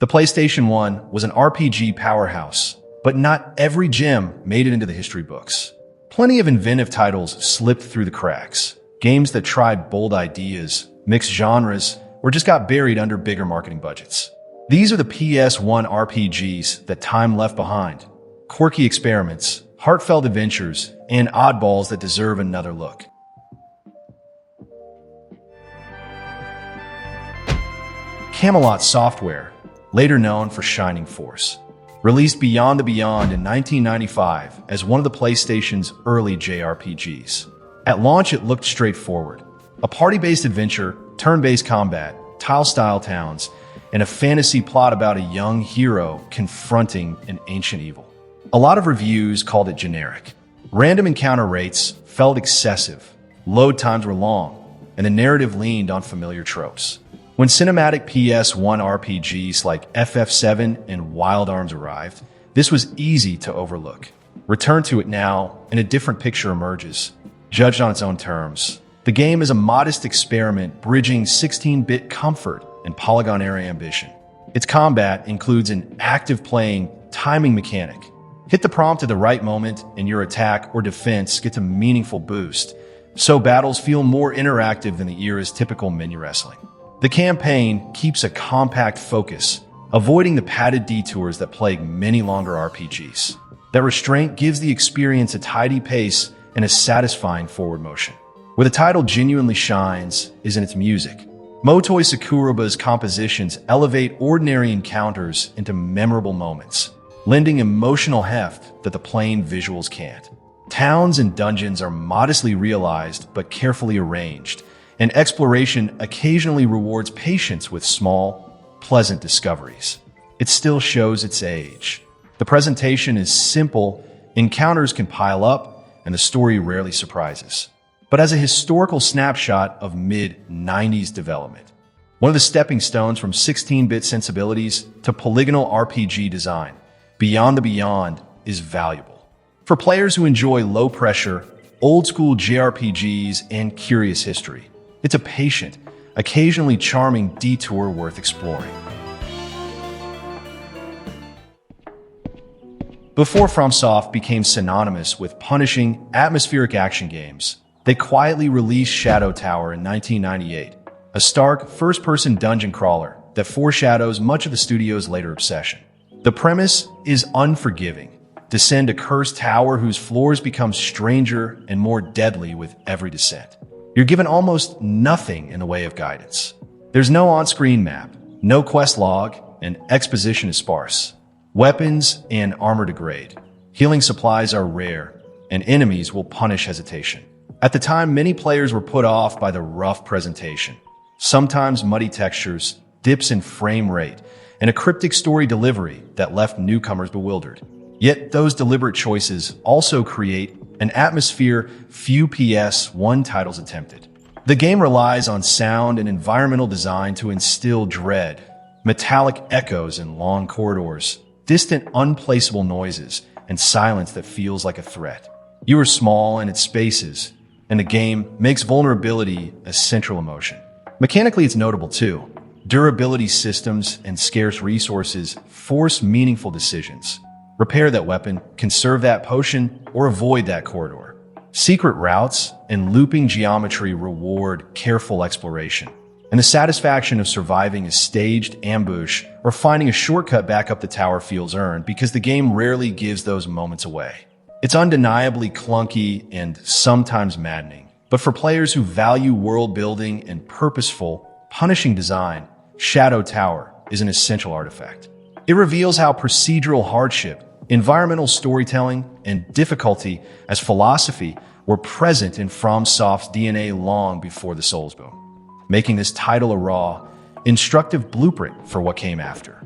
The PlayStation 1 was an RPG powerhouse, but not every gem made it into the history books. Plenty of inventive titles slipped through the cracks. Games that tried bold ideas, mixed genres, or just got buried under bigger marketing budgets. These are the PS1 RPGs that time left behind. Quirky experiments, heartfelt adventures, and oddballs that deserve another look. Camelot Software, later known for Shining Force, released Beyond the Beyond in 1995 as one of the PlayStation's early JRPGs. At launch, it looked straightforward. A party-based adventure, turn-based combat, tile-style towns, and a fantasy plot about a young hero confronting an ancient evil. A lot of reviews called it generic. Random encounter rates felt excessive, load times were long, and the narrative leaned on familiar tropes. When cinematic PS1 RPGs like FF7 and Wild Arms arrived, this was easy to overlook. Return to it now, and a different picture emerges. Judged on its own terms, the game is a modest experiment bridging 16-bit comfort and polygon-era ambition. Its combat includes an active playing timing mechanic. Hit the prompt at the right moment and your attack or defense gets a meaningful boost, so battles feel more interactive than the era's typical menu wrestling. The campaign keeps a compact focus, avoiding the padded detours that plague many longer RPGs. That restraint gives the experience a tidy pace and a satisfying forward motion. Where the title genuinely shines is in its music. Motoi Sakuroba's compositions elevate ordinary encounters into memorable moments, lending emotional heft that the plain visuals can't. Towns and dungeons are modestly realized but carefully arranged, and exploration occasionally rewards patience with small, pleasant discoveries. It still shows its age. The presentation is simple, encounters can pile up, and the story rarely surprises. But as a historical snapshot of mid-90s development, one of the stepping stones from 16-bit sensibilities to polygonal RPG design, Beyond the Beyond is valuable. For players who enjoy low-pressure, old-school JRPGs and curious history, it's a patient, occasionally charming detour worth exploring. Before FromSoft became synonymous with punishing, atmospheric action games, they quietly released Shadow Tower in 1998, a stark, first-person dungeon crawler that foreshadows much of the studio's later obsession. The premise is unforgiving. Descend a cursed tower whose floors become stranger and more deadly with every descent. You're given almost nothing in the way of guidance. There's no on-screen map, no quest log, and exposition is sparse. Weapons and armor degrade. Healing supplies are rare, and enemies will punish hesitation. At the time, many players were put off by the rough presentation, sometimes muddy textures, dips in frame rate, and a cryptic story delivery that left newcomers bewildered. Yet those deliberate choices also create an atmosphere few PS1 titles attempted. The game relies on sound and environmental design to instill dread, metallic echoes in long corridors, distant unplaceable noises, and silence that feels like a threat. You are small in its spaces, and the game makes vulnerability a central emotion. Mechanically, it's notable too. Durability systems and scarce resources force meaningful decisions. Repair that weapon, conserve that potion, or avoid that corridor. Secret routes and looping geometry reward careful exploration. And the satisfaction of surviving a staged ambush or finding a shortcut back up the tower feels earned because the game rarely gives those moments away. It's undeniably clunky and sometimes maddening. But for players who value world building and purposeful, punishing design, Shadow Tower is an essential artifact. It reveals how procedural hardship, environmental storytelling, and difficulty as philosophy were present in FromSoft's DNA long before the Souls boom, making this title a raw, instructive blueprint for what came after.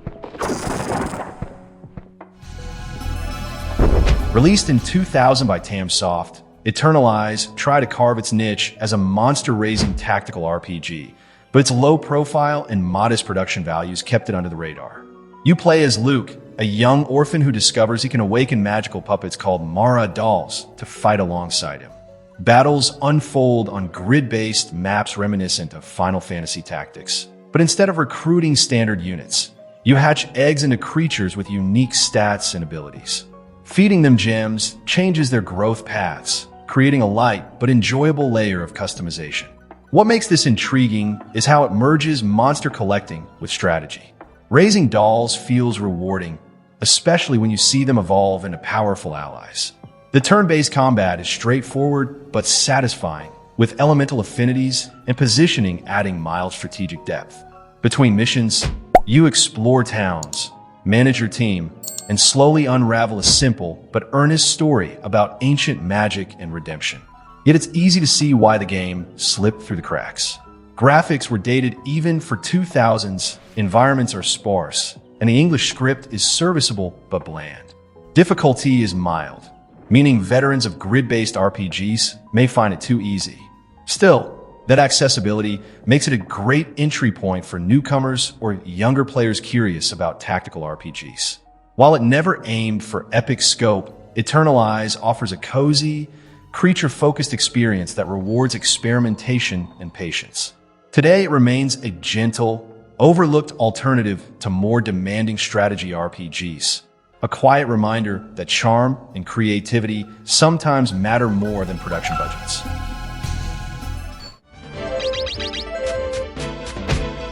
Released in 2000 by Tamsoft, Eternal Eyes tried to carve its niche as a monster-raising tactical RPG, but its low profile and modest production values kept it under the radar. You play as Luke, a young orphan who discovers he can awaken magical puppets called Mara dolls to fight alongside him. Battles unfold on grid-based maps reminiscent of Final Fantasy Tactics, but instead of recruiting standard units, You hatch eggs into creatures with unique stats and abilities. Feeding them gems changes their growth paths, creating a light but enjoyable layer of customization. What makes this intriguing is how it merges monster collecting with strategy. Raising dolls feels rewarding, especially when you see them evolve into powerful allies. The turn-based combat is straightforward but satisfying, with elemental affinities and positioning adding mild strategic depth. Between missions, you explore towns, manage your team, and slowly unravel a simple but earnest story about ancient magic and redemption. Yet it's easy to see why the game slipped through the cracks. Graphics were dated even for 2000s, environments are sparse, and the English script is serviceable but bland. Difficulty is mild, meaning veterans of grid-based RPGs may find it too easy. Still, that accessibility makes it a great entry point for newcomers or younger players curious about tactical RPGs. While it never aimed for epic scope, Eternal Eyes offers a cozy, creature-focused experience that rewards experimentation and patience. Today, it remains a gentle, overlooked alternative to more demanding strategy RPGs. A quiet reminder that charm and creativity sometimes matter more than production budgets.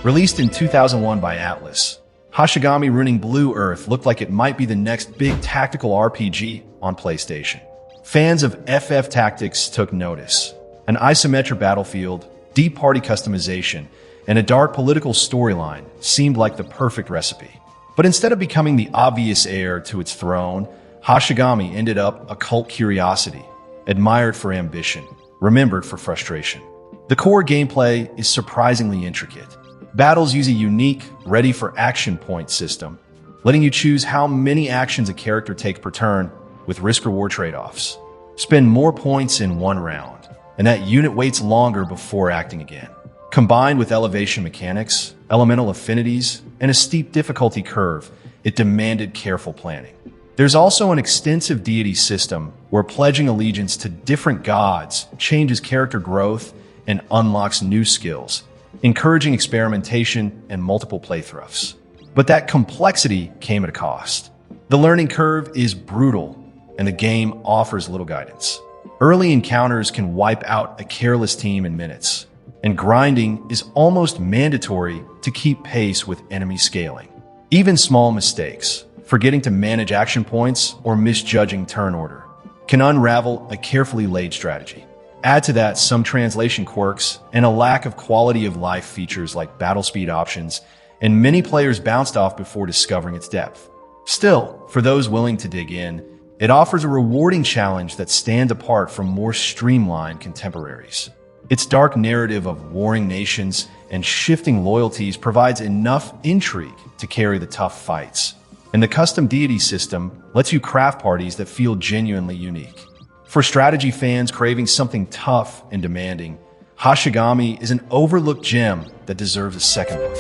Released in 2001 by Atlas, Hashigami Running Blue Earth looked like it might be the next big tactical RPG on PlayStation. Fans of FF Tactics took notice. An isometric battlefield, deep party customization, and a dark political storyline seemed like the perfect recipe. But instead of becoming the obvious heir to its throne, Hashigami ended up a cult curiosity, admired for ambition, remembered for frustration. The core gameplay is surprisingly intricate. Battles use a unique, ready-for-action point system, letting you choose how many actions a character takes per turn with risk-reward trade-offs. Spend more points in one round, and that unit waits longer before acting again. Combined with elevation mechanics, elemental affinities, and a steep difficulty curve, it demanded careful planning. There's also an extensive deity system where pledging allegiance to different gods changes character growth and unlocks new skills, encouraging experimentation and multiple playthroughs. But that complexity came at a cost. The learning curve is brutal, and the game offers little guidance. Early encounters can wipe out a careless team in minutes, and grinding is almost mandatory to keep pace with enemy scaling. Even small mistakes, forgetting to manage action points or misjudging turn order, can unravel a carefully laid strategy. Add to that some translation quirks and a lack of quality of life features like battle speed options, and many players bounced off before discovering its depth. Still, for those willing to dig in, it offers a rewarding challenge that stands apart from more streamlined contemporaries. Its dark narrative of warring nations and shifting loyalties provides enough intrigue to carry the tough fights, and the custom deity system lets you craft parties that feel genuinely unique. For strategy fans craving something tough and demanding, Hashigami is an overlooked gem that deserves a second look.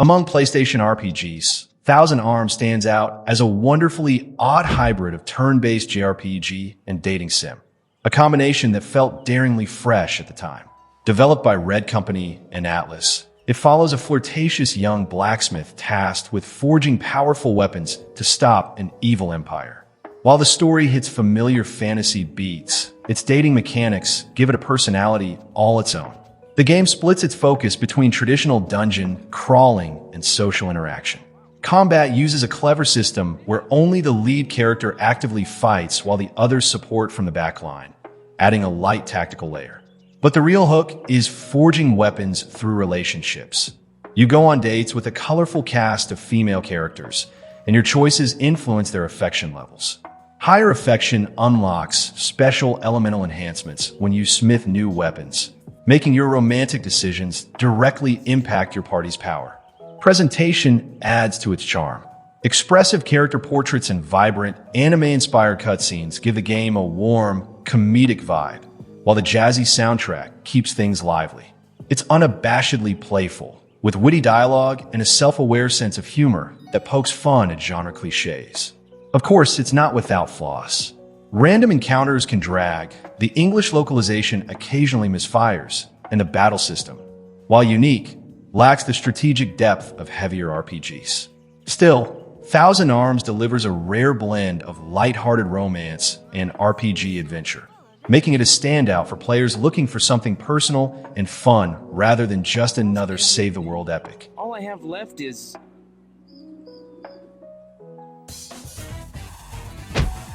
Among PlayStation RPGs, Thousand Arms stands out as a wonderfully odd hybrid of turn-based JRPG and dating sim, a combination that felt daringly fresh at the time. Developed by Red Company and Atlas, it follows a flirtatious young blacksmith tasked with forging powerful weapons to stop an evil empire. While the story hits familiar fantasy beats, its dating mechanics give it a personality all its own. The game splits its focus between traditional dungeon, crawling, and social interaction. Combat uses a clever system where only the lead character actively fights while the others support from the backline, adding a light tactical layer. But the real hook is forging weapons through relationships. You go on dates with a colorful cast of female characters, and your choices influence their affection levels. Higher affection unlocks special elemental enhancements when you smith new weapons, making your romantic decisions directly impact your party's power. Presentation adds to its charm. Expressive character portraits and vibrant, anime-inspired cutscenes give the game a warm, comedic vibe, while the jazzy soundtrack keeps things lively. It's unabashedly playful, with witty dialogue and a self-aware sense of humor that pokes fun at genre cliches. Of course, it's not without flaws. Random encounters can drag, the English localization occasionally misfires, and the battle system, while unique, lacks the strategic depth of heavier RPGs. Still, Thousand Arms delivers a rare blend of lighthearted romance and RPG adventure, making it a standout for players looking for something personal and fun rather than just another save-the-world epic. All I have left is...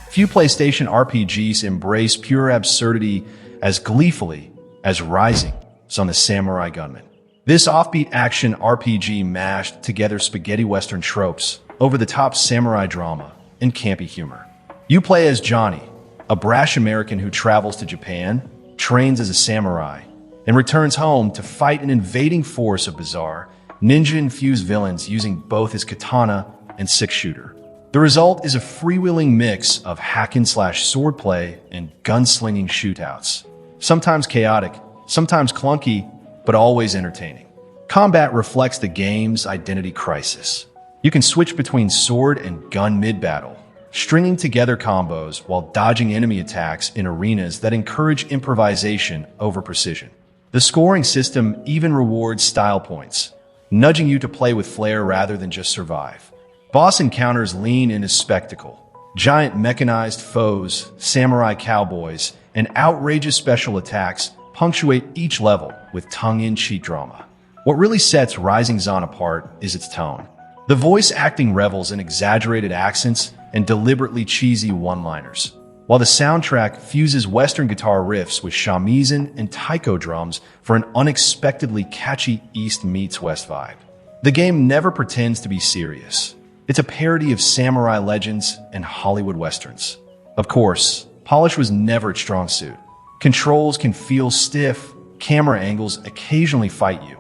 Few PlayStation RPGs embrace pure absurdity as gleefully as Rising Son the Samurai Gunman. This offbeat action RPG mashed together spaghetti western tropes, over-the-top samurai drama, and campy humor. You play as Johnny, a brash American who travels to Japan, trains as a samurai, and returns home to fight an invading force of bizarre, ninja-infused villains using both his katana and six-shooter. The result is a freewheeling mix of hack-and-slash swordplay and gunslinging shootouts. Sometimes chaotic, sometimes clunky, but always entertaining. Combat reflects the game's identity crisis. You can switch between sword and gun mid-battle, stringing together combos while dodging enemy attacks in arenas that encourage improvisation over precision. The scoring system even rewards style points, nudging you to play with flair rather than just survive. Boss encounters lean into spectacle. Giant mechanized foes, samurai cowboys, and outrageous special attacks punctuate each level with tongue-in-cheek drama. What really sets Rising Son apart is its tone. The voice acting revels in exaggerated accents and deliberately cheesy one-liners, while the soundtrack fuses Western guitar riffs with shamisen and taiko drums for an unexpectedly catchy East meets West vibe. The game never pretends to be serious. It's a parody of samurai legends and Hollywood westerns. Of course, polish was never its strong suit. Controls can feel stiff, camera angles occasionally fight you,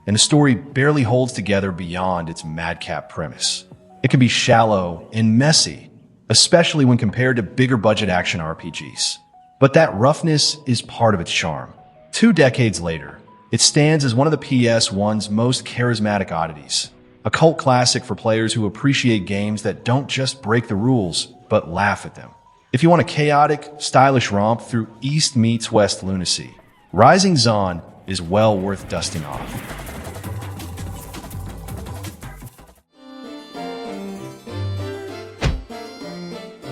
and the story barely holds together beyond its madcap premise. It can be shallow and messy, especially when compared to bigger budget action RPGs. But that roughness is part of its charm. 2 decades later, it stands as one of the PS1's most charismatic oddities, a cult classic for players who appreciate games that don't just break the rules, but laugh at them. If you want a chaotic, stylish romp through East meets West lunacy, Rising Son is well worth dusting off.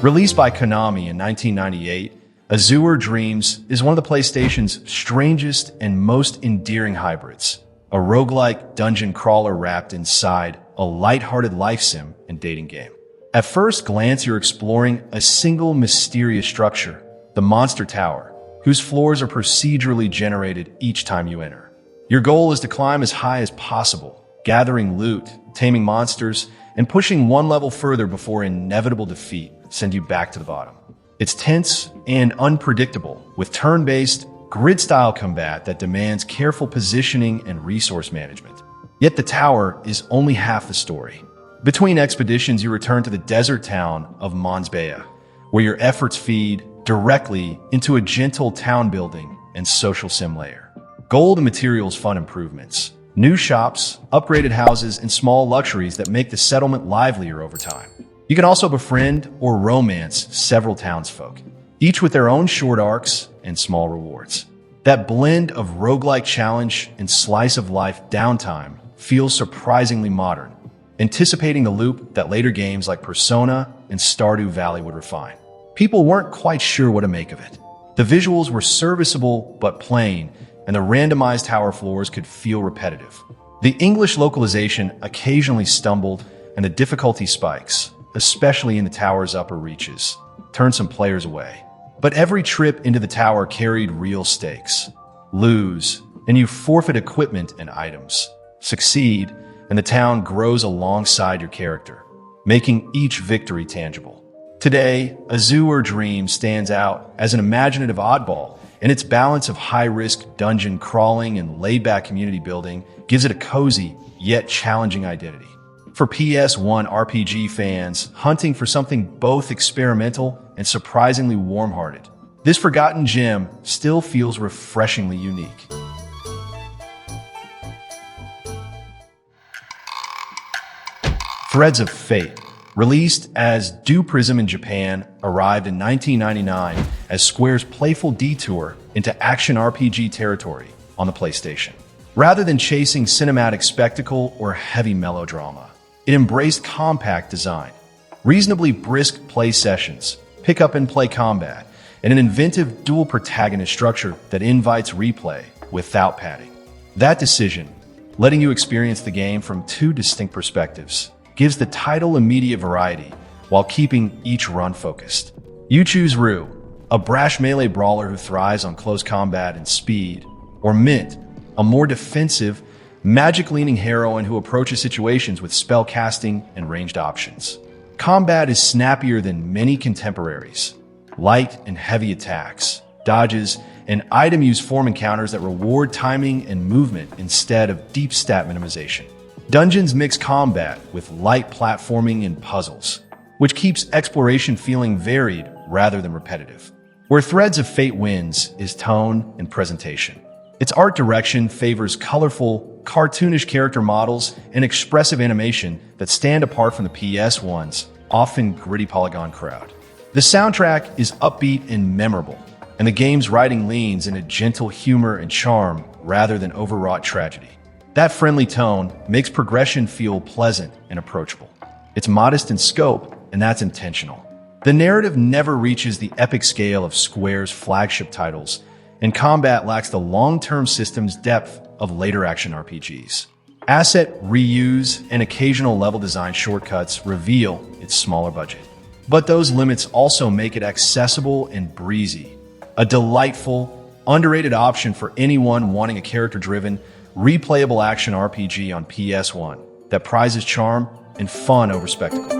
Released by Konami in 1998, Azure Dreams is one of the PlayStation's strangest and most endearing hybrids. A roguelike dungeon crawler wrapped inside a lighthearted life sim and dating game. At first glance, you're exploring a single mysterious structure, the Monster Tower, whose floors are procedurally generated each time you enter. Your goal is to climb as high as possible, gathering loot, taming monsters, and pushing one level further before inevitable defeat send you back to the bottom. It's tense and unpredictable, with turn-based, grid-style combat that demands careful positioning and resource management. Yet the tower is only half the story. Between expeditions, you return to the desert town of Monsbea, where your efforts feed directly into a gentle town building and social sim layer. Gold and materials fund improvements, new shops, upgraded houses, and small luxuries that make the settlement livelier over time. You can also befriend or romance several townsfolk, each with their own short arcs and small rewards. That blend of roguelike challenge and slice-of-life downtime feels surprisingly modern, anticipating the loop that later games like Persona and Stardew Valley would refine. People weren't quite sure what to make of it. The visuals were serviceable but plain, and the randomized tower floors could feel repetitive. The English localization occasionally stumbled, and the difficulty spikes, especially in the tower's upper reaches, turned some players away. But every trip into the tower carried real stakes. Lose, and you forfeit equipment and items. Succeed, and the town grows alongside your character, making each victory tangible. Today, Azure Dreams stands out as an imaginative oddball, and its balance of high-risk dungeon crawling and laid-back community building gives it a cozy, yet challenging identity. For PS1 RPG fans hunting for something both experimental and surprisingly warm-hearted, this forgotten gem still feels refreshingly unique. Threads of Fate Released as Do Prism in Japan, arrived in 1999 as Square's playful detour into action RPG territory on the PlayStation. Rather than chasing cinematic spectacle or heavy melodrama, it embraced compact design, reasonably brisk play sessions, pick-up-and-play combat, and an inventive dual protagonist structure that invites replay without padding. That decision, letting you experience the game from two distinct perspectives, gives the title immediate variety while keeping each run focused. You choose Rue, a brash melee brawler who thrives on close combat and speed, or Mint, a more defensive, magic-leaning heroine who approaches situations with spell casting and ranged options. Combat is snappier than many contemporaries. Light and heavy attacks, dodges, and item use form encounters that reward timing and movement instead of deep stat minimization. Dungeons mix combat with light platforming and puzzles, which keeps exploration feeling varied rather than repetitive. Where Threads of Fate wins is tone and presentation. Its art direction favors colorful, cartoonish character models and expressive animation that stand apart from the PS1's often gritty polygon crowd. The soundtrack is upbeat and memorable, and the game's writing leans into gentle humor and charm rather than overwrought tragedy. That friendly tone makes progression feel pleasant and approachable. It's modest in scope, and that's intentional. The narrative never reaches the epic scale of Square's flagship titles, and combat lacks the long-term system's depth of later action RPGs. Asset reuse and occasional level design shortcuts reveal its smaller budget. But those limits also make it accessible and breezy, a delightful, underrated option for anyone wanting a character-driven, replayable action RPG on PS1 that prizes charm and fun over spectacle.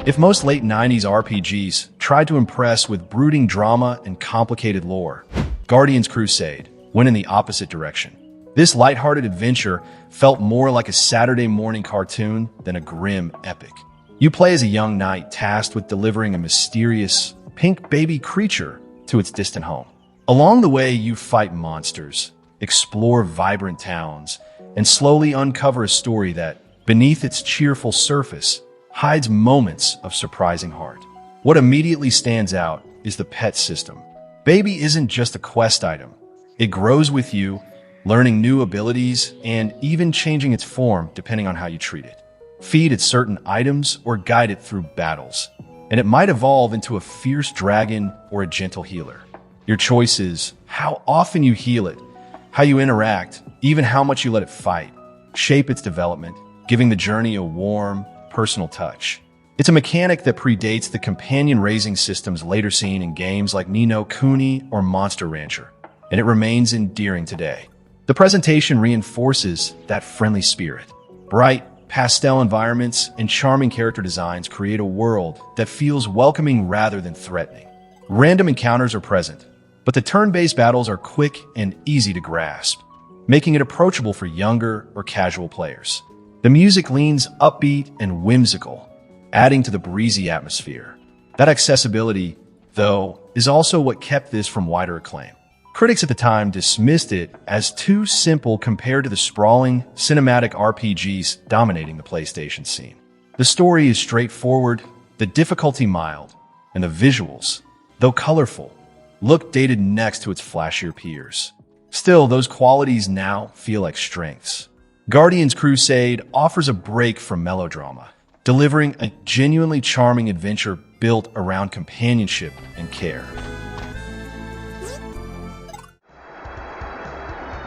If most late 90s RPGs tried to impress with brooding drama and complicated lore, Guardian's Crusade went in the opposite direction. This lighthearted adventure felt more like a Saturday morning cartoon than a grim epic. You play as a young knight tasked with delivering a mysterious pink baby creature to its distant home. Along the way, you fight monsters, explore vibrant towns, and slowly uncover a story that, beneath its cheerful surface, hides moments of surprising heart. What immediately stands out is the pet system. Baby isn't just a quest item. It grows with you, learning new abilities and even changing its form depending on how you treat it. Feed it certain items or guide it through battles, and it might evolve into a fierce dragon or a gentle healer. Your choice is how often you heal it, how you interact, even how much you let it fight. Shape its development, giving the journey a warm, personal touch. It's a mechanic that predates the companion raising systems later seen in games like Ni no Kuni or Monster Rancher, and it remains endearing today. The presentation reinforces that friendly spirit. Bright, pastel environments and charming character designs create a world that feels welcoming rather than threatening. Random encounters are present, but the turn-based battles are quick and easy to grasp, making it approachable for younger or casual players. The music leans upbeat and whimsical, adding to the breezy atmosphere. That accessibility, though, is also what kept this from wider acclaim. Critics at the time dismissed it as too simple compared to the sprawling, cinematic RPGs dominating the PlayStation scene. The story is straightforward, the difficulty mild, and the visuals, though colorful, look dated next to its flashier peers. Still, those qualities now feel like strengths. Guardian's Crusade offers a break from melodrama, delivering a genuinely charming adventure built around companionship and care.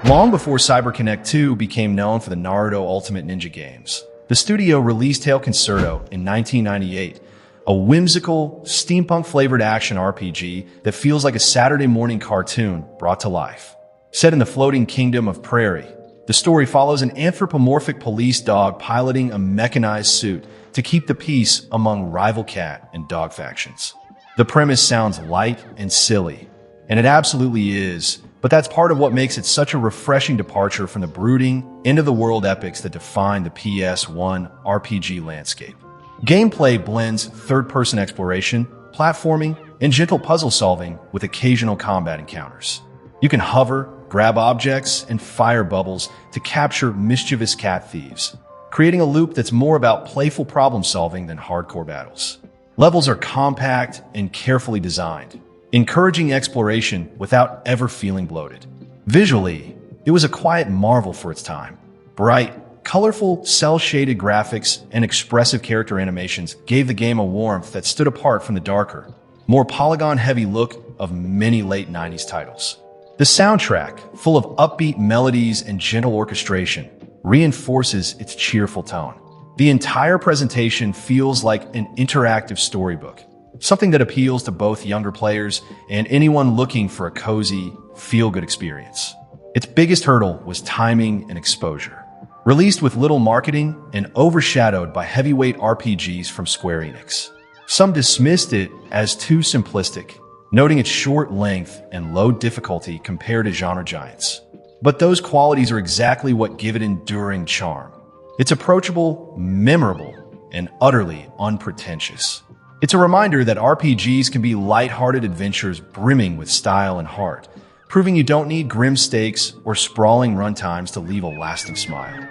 Long before CyberConnect 2 became known for the Naruto Ultimate Ninja games, the studio released Tail Concerto in 1998, a whimsical, steampunk-flavored action RPG that feels like a Saturday morning cartoon brought to life. Set in the floating kingdom of Prairie, the story follows an anthropomorphic police dog piloting a mechanized suit to keep the peace among rival cat and dog factions. The premise sounds light and silly, and it absolutely is, but that's part of what makes it such a refreshing departure from the brooding, end-of-the-world epics that define the PS1 RPG landscape. Gameplay blends third-person exploration, platforming, and gentle puzzle solving with occasional combat encounters. You can hover, grab objects, and fire bubbles to capture mischievous cat thieves, creating a loop that's more about playful problem-solving than hardcore battles. Levels are compact and carefully designed, encouraging exploration without ever feeling bloated. Visually, it was a quiet marvel for its time. Bright, colorful, cel-shaded graphics and expressive character animations gave the game a warmth that stood apart from the darker, more polygon-heavy look of many late 90s titles. The soundtrack, full of upbeat melodies and gentle orchestration, reinforces its cheerful tone. The entire presentation feels like an interactive storybook, something that appeals to both younger players and anyone looking for a cozy, feel-good experience. Its biggest hurdle was timing and exposure. Released with little marketing and overshadowed by heavyweight RPGs from Square Enix. Some dismissed it as too simplistic, noting its short length and low difficulty compared to genre giants. But those qualities are exactly what give it enduring charm. It's approachable, memorable, and utterly unpretentious. It's a reminder that RPGs can be lighthearted adventures brimming with style and heart, proving you don't need grim stakes or sprawling runtimes to leave a lasting smile.